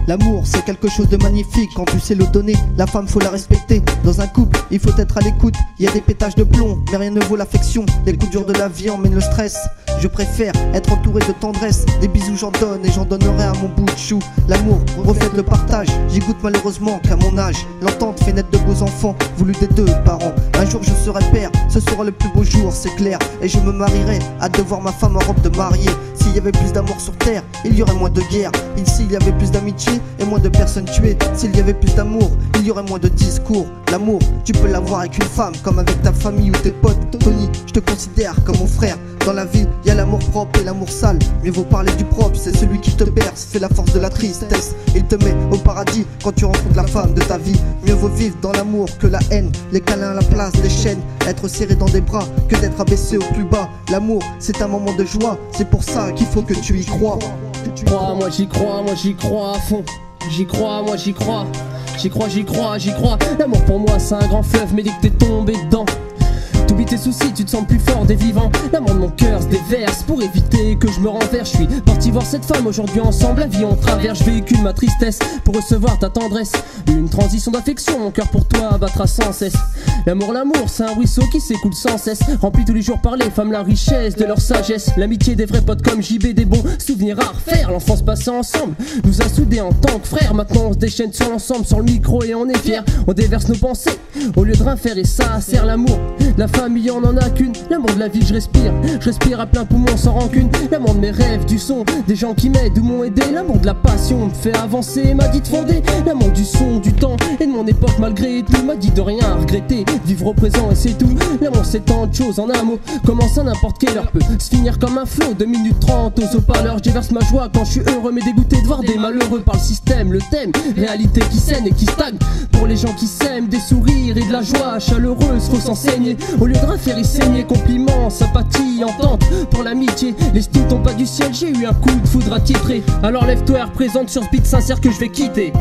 L'amour c'est quelque chose de magnifique. Quand tu sais le donner, la femme faut la respecter. Dans un couple, il faut être à l'écoute. Il y a des pétages de plomb, mais rien ne vaut l'affection. Les coups durs de la vie emmènent le stress. Je préfère être entouré de tendresse. Des bisous j'en donne et j'en donnerai à mon bout de chou. L'amour reflète le partage. J'y goûte malheureusement qu'à mon âge. L'entente fait naître de beaux enfants, voulus des deux parents. Un jour je serai père, ce sera le plus beau jour, c'est clair. Et je me marierai, hâte de voir ma femme en robe de mariée. S'il y avait plus d'amour sur terre, il y aurait moins de guerre. S'il y avait plus d'amitié et moins de personnes tuées. S'il y avait plus d'amour, il y aurait moins de discours. L'amour, tu peux l'avoir avec une femme, comme avec ta famille ou tes potes. Tony, je te considère comme mon frère. Dans la vie, y a l'amour propre et l'amour sale. Mieux vaut parler du propre, c'est celui qui te berce, fait la force de la tristesse. Il te met au paradis quand tu rencontres la femme de ta vie. Mieux vaut vivre dans l'amour que la haine. Les câlins à la place des chaînes. Être serré dans des bras que d'être abaissé au plus bas. L'amour, c'est un moment de joie. C'est pour ça qu'il faut que tu y crois. Moi j'y crois à fond. J'y crois, moi j'y crois. J'y crois. L'amour pour moi c'est un grand fleuve, mais dès que t'es tombé dedans, t'oublies tes soucis, tu te sens plus fort des vivants. L'amour de mon cœur se déverse pour éviter que je me renverse. Je suis parti voir cette femme, aujourd'hui ensemble la vie on traverse. Je véhicule ma tristesse pour recevoir ta tendresse. Une transition d'affection, mon cœur pour toi battra sans cesse. L'amour, c'est un ruisseau qui s'écoule sans cesse, rempli tous les jours par les femmes la richesse de leur sagesse. L'amitié des vrais potes comme JB, des bons souvenirs à refaire. L'enfance passée ensemble nous a soudés en tant que frères. Maintenant on se déchaîne sur l'ensemble, sur le micro et on est fiers. On déverse nos pensées au lieu de rien faire et ça sert l'amour. La famille on en a qu'une, l'amour de la vie je respire à plein poumon sans rancune. L'amour de mes rêves, du son, des gens qui m'aident ou m'ont aidé. L'amour de la passion me fait avancer, m'a dit de fonder. L'amour du son, du temps et de mon époque malgré tout, m'a dit de rien regretter, vivre au présent et c'est tout. L'amour c'est tant de choses en un mot, commence à n'importe quelle heure, peut se finir comme un flot. 2 minutes 30 aux haut-parleurs, je déverse ma joie quand je suis heureux, mais dégoûté de voir des malheureux par le système. Le thème, réalité qui saigne et qui stagne. Pour les gens qui s'aiment, des sourires et de la joie chaleureuse, faut s'enseigner. Au lieu de rien faire y saigner, compliments, sympathie, entente pour l'amitié. Les styles tombent pas du ciel, j'ai eu un coup de foudre attitré. Alors lève-toi et représente sur ce beat sincère que je vais quitter.